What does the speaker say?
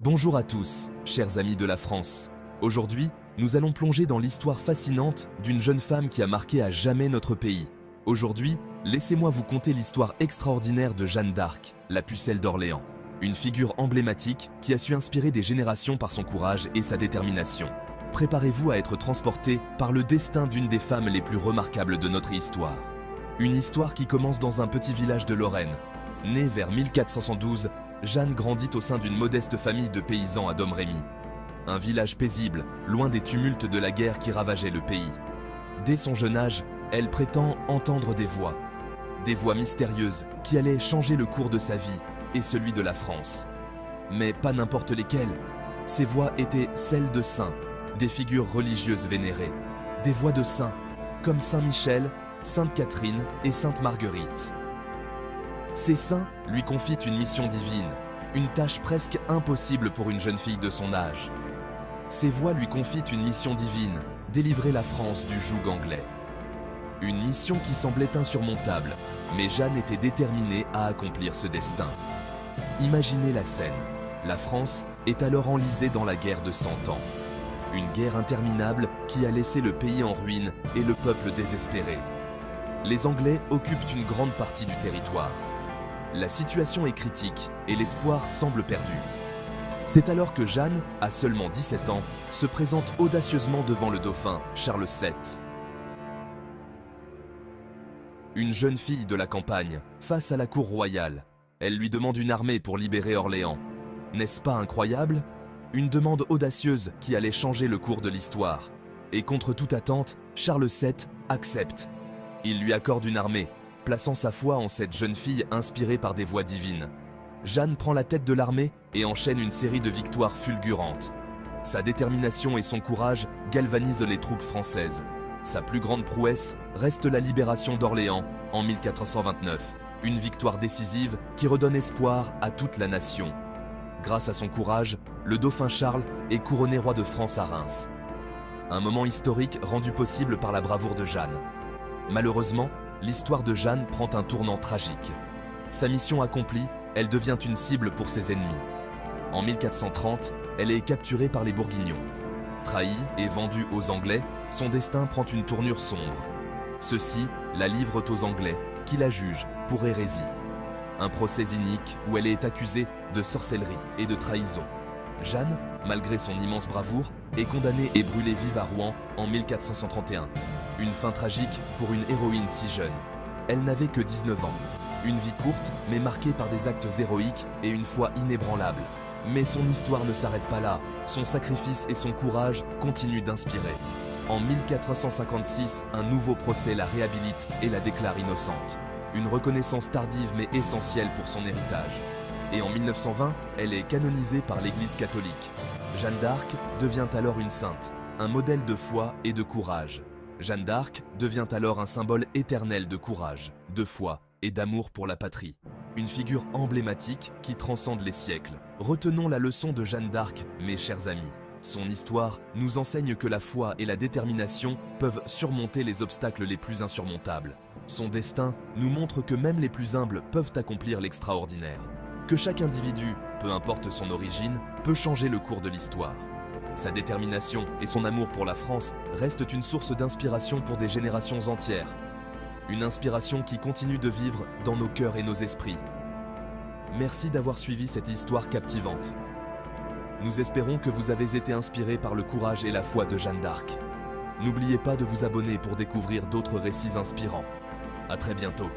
Bonjour à tous, chers amis de la France. Aujourd'hui, nous allons plonger dans l'histoire fascinante d'une jeune femme qui a marqué à jamais notre pays. Aujourd'hui, laissez-moi vous conter l'histoire extraordinaire de Jeanne d'Arc, la pucelle d'Orléans. Une figure emblématique qui a su inspirer des générations par son courage et sa détermination. Préparez-vous à être transporté par le destin d'une des femmes les plus remarquables de notre histoire. Une histoire qui commence dans un petit village de Lorraine. Née vers 1412, Jeanne grandit au sein d'une modeste famille de paysans à Domrémy. Un village paisible, loin des tumultes de la guerre qui ravageait le pays. Dès son jeune âge, elle prétend entendre des voix. Des voix mystérieuses qui allaient changer le cours de sa vie et celui de la France. Mais pas n'importe lesquelles. Ces voix étaient celles de saints, des figures religieuses vénérées. Des voix de saints, comme Saint Michel, Sainte Catherine et Sainte Marguerite. Ces saints lui confient une mission divine, une tâche presque impossible pour une jeune fille de son âge. Ces voix lui confient une mission divine, délivrer la France du joug anglais. Une mission qui semblait insurmontable, mais Jeanne était déterminée à accomplir ce destin. Imaginez la scène. La France est alors enlisée dans la guerre de 100 ans. Une guerre interminable qui a laissé le pays en ruine et le peuple désespéré. Les Anglais occupent une grande partie du territoire. La situation est critique et l'espoir semble perdu. C'est alors que Jeanne, à seulement 17 ans, se présente audacieusement devant le dauphin, Charles VII. Une jeune fille de la campagne, face à la cour royale. Elle lui demande une armée pour libérer Orléans. N'est-ce pas incroyable? Une demande audacieuse qui allait changer le cours de l'histoire. Et contre toute attente, Charles VII accepte. Il lui accorde une armée, plaçant sa foi en cette jeune fille inspirée par des voix divines. Jeanne prend la tête de l'armée et enchaîne une série de victoires fulgurantes. Sa détermination et son courage galvanisent les troupes françaises. Sa plus grande prouesse reste la libération d'Orléans en 1429, une victoire décisive qui redonne espoir à toute la nation. Grâce à son courage, le dauphin Charles est couronné roi de France à Reims. Un moment historique rendu possible par la bravoure de Jeanne. Malheureusement, l'histoire de Jeanne prend un tournant tragique. Sa mission accomplie, elle devient une cible pour ses ennemis. En 1430, elle est capturée par les Bourguignons. Trahie et vendue aux Anglais, son destin prend une tournure sombre. Ceux-ci la livrent aux Anglais, qui la jugent pour hérésie. Un procès inique où elle est accusée de sorcellerie et de trahison. Jeanne, malgré son immense bravoure, est condamnée et brûlée vive à Rouen en 1431. Une fin tragique pour une héroïne si jeune. Elle n'avait que 19 ans. Une vie courte, mais marquée par des actes héroïques et une foi inébranlable. Mais son histoire ne s'arrête pas là. Son sacrifice et son courage continuent d'inspirer. En 1456, un nouveau procès la réhabilite et la déclare innocente. Une reconnaissance tardive mais essentielle pour son héritage. Et en 1920, elle est canonisée par l'Église catholique. Jeanne d'Arc devient alors une sainte, un modèle de foi et de courage. Jeanne d'Arc devient alors un symbole éternel de courage, de foi et d'amour pour la patrie. Une figure emblématique qui transcende les siècles. Retenons la leçon de Jeanne d'Arc, mes chers amis. Son histoire nous enseigne que la foi et la détermination peuvent surmonter les obstacles les plus insurmontables. Son destin nous montre que même les plus humbles peuvent accomplir l'extraordinaire. Que chaque individu, peu importe son origine, peut changer le cours de l'histoire. Sa détermination et son amour pour la France restent une source d'inspiration pour des générations entières. Une inspiration qui continue de vivre dans nos cœurs et nos esprits. Merci d'avoir suivi cette histoire captivante. Nous espérons que vous avez été inspirés par le courage et la foi de Jeanne d'Arc. N'oubliez pas de vous abonner pour découvrir d'autres récits inspirants. À très bientôt.